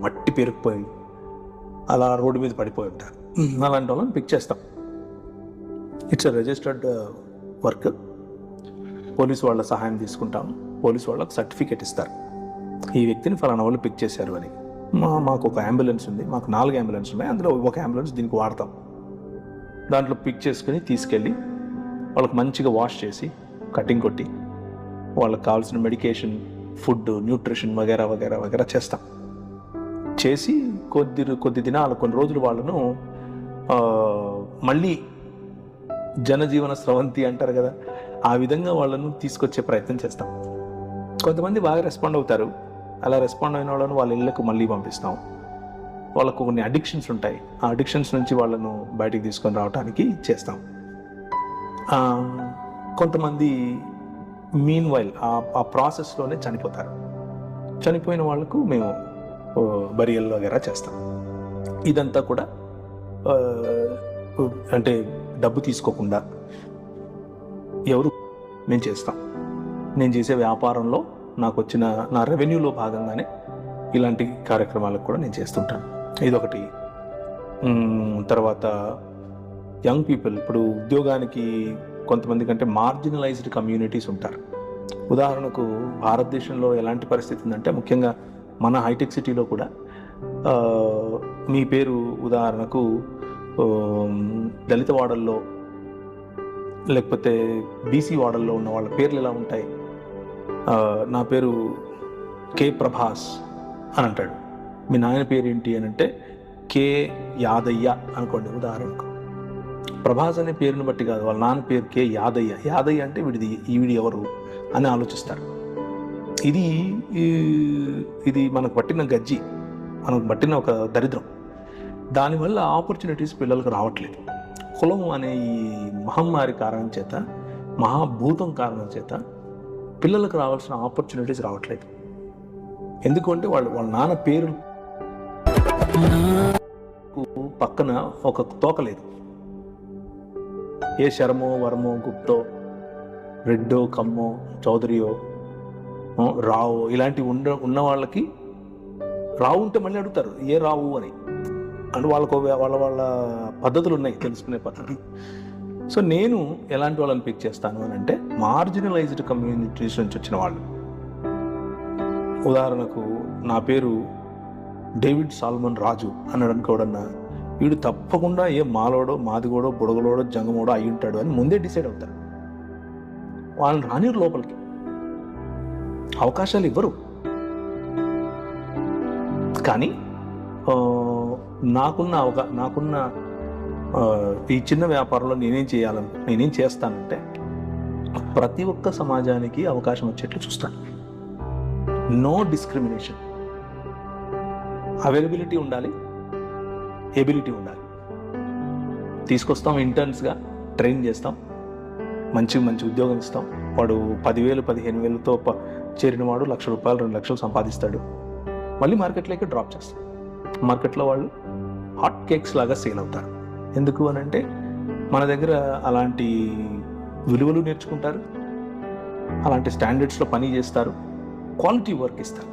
మట్టి పెరిగిపోయి అలా రోడ్డు మీద పడిపోయి ఉంటారు. అలాంటి వాళ్ళని పిక్ చేస్తాం. It's a registered work. Police వాళ్ళ సహాయం తీసుకుంటాం. పోలీసు వాళ్ళకి సర్టిఫికేట్ ఇస్తారు, ఈ వ్యక్తిని ఫలానా వాళ్ళు పిక్ చేశారు అని. మాకు ఒక అంబులెన్స్ ఉంది, మాకు 4 అంబులెన్స్ ఉన్నాయి, అందులో ఒక అంబులెన్స్ దీనికి వాడతాం. దాంట్లో పిక్ చేసుకుని తీసుకెళ్ళి వాళ్ళకి మంచిగా వాష్ చేసి కటింగ్ కొట్టి వాళ్ళకి కావాల్సిన మెడికేషన్, ఫుడ్, న్యూట్రిషన్ వగేరా వగేరా వగేరా చేస్తాం. చేసి కొద్ది దినాలు, కొన్ని రోజులు వాళ్ళను మళ్ళీ జనజీవన స్రవంతి అంటారు కదా, ఆ విధంగా వాళ్ళను తీసుకొచ్చే ప్రయత్నం చేస్తాం. కొంతమంది బాగా రెస్పాండ్ అవుతారు. అలా రెస్పాండ్ అయిన వాళ్ళను వాళ్ళ ఇళ్ళకు మళ్ళీ పంపిస్తాం. వాళ్ళకు కొన్ని అడిక్షన్స్ ఉంటాయి, ఆ అడిక్షన్స్ నుంచి వాళ్ళను బయటికి తీసుకొని రావడానికి చేస్తాం. కొంతమంది మీన్ వైల్ ఆ ప్రాసెస్లోనే చనిపోతారు. చనిపోయిన వాళ్ళకు మేము బరియల్ వగేరా చేస్తాం. ఇదంతా కూడా అంటే డబ్బు తీసుకోకుండా ఎవరు మేము చేస్తాం. నేను చేసే వ్యాపారంలో నాకు వచ్చిన నా రెవెన్యూలో భాగంగానే ఇలాంటి కార్యక్రమాలకు కూడా నేను చేస్తుంటాను. ఇదొకటి. తర్వాత యంగ్ పీపుల్, ఇప్పుడు ఉద్యోగానికి కొంతమంది కంటే మార్జినలైజ్డ్ కమ్యూనిటీస్ ఉంటారు. ఉదాహరణకు భారతదేశంలో ఎలాంటి పరిస్థితి ఉందంటే, ముఖ్యంగా మన హైటెక్ సిటీలో కూడా మీ పేరు ఉదాహరణకు దళిత వాడల్లో లేకపోతే బీసీ వాడల్లో ఉన్న వాళ్ళ పేర్లు ఎలా ఉంటాయి. నా పేరు కే ప్రభాస్ అని అంటాడు. మీ నాయన పేరు ఏంటి అని అంటే కే యాదయ్య అనుకోండి ఉదాహరణకు. ప్రభాస్ అనే పేరుని బట్టి కాదు, వాళ్ళ నాన్న పేరు కే యాదయ్య. యాదయ్య అంటే వీడి ఎవరు అని ఆలోచిస్తారు. ఇది మనకు పట్టిన గజ్జి, మనకు పట్టిన ఒక దరిద్రం. దానివల్ల ఆపర్చునిటీస్ పిల్లలకు రావట్లేదు. కులం అనే ఈ మహమ్మారి కారణం చేత, మహాభూతం కారణం చేత పిల్లలకు రావాల్సిన ఆపర్చునిటీస్ రావట్లేదు. ఎందుకంటే వాళ్ళ నాన్న పేరు పక్కన ఒక తోక లేదు. ఏ శరమో, వర్మో, గుప్తో, రెడ్డో, కమ్మో, చౌదరియో, రావు ఇలాంటివి ఉన్న వాళ్ళకి రావు ఉంటే మళ్ళీ అడుగుతారు ఏ రావు అని. అంటే వాళ్ళ పద్ధతులు ఉన్నాయి, తెలుసుకునే పద్ధతి. సో నేను ఎలాంటి వాళ్ళని పిక్ చేస్తాను అని అంటే మార్జినలైజ్డ్ కమ్యూనిటీస్ నుంచి వచ్చిన వాళ్ళు. ఉదాహరణకు నా పేరు డేవిడ్ సాల్మన్ రాజు అన్నాడు అనుకోవడన్నా, వీడు తప్పకుండా ఏ మాలోడో, మాదిగోడో, బుడగలోడో, జంగమోడో అయి ఉంటాడు అని ముందే డిసైడ్ అవుతారు. వాళ్ళని రానిరు లోపలికి, అవకాశాలు ఇవ్వరు. కానీ నాకున్న ఈ చిన్న వ్యాపారంలో నేనేం చేస్తానంటే ప్రతి ఒక్క సమాజానికి అవకాశం వచ్చేట్లు చూస్తాను. No discrimination. అవైలబిలిటీ ఉండాలి, ఎబిలిటీ ఉండాలి. తీసుకొస్తాం, ఇంటర్న్స్గా ట్రైన్ చేస్తాం, మంచి ఉద్యోగం ఇస్తాం. వాడు 10,000 15,000తో చేరిన వాడు ₹1,00,000 2,00,000 సంపాదిస్తాడు. మళ్ళీ మార్కెట్లోకి డ్రాప్ చేస్తాం. మార్కెట్లో వాళ్ళు హాట్ కేక్స్ లాగా సేల్ అవుతారు. ఎందుకు అని అంటే మన దగ్గర అలాంటి విలువలు నేర్చుకుంటారు, అలాంటి స్టాండర్డ్స్లో పని చేస్తారు, క్వాలిటీ వర్క్ ఇస్తారు.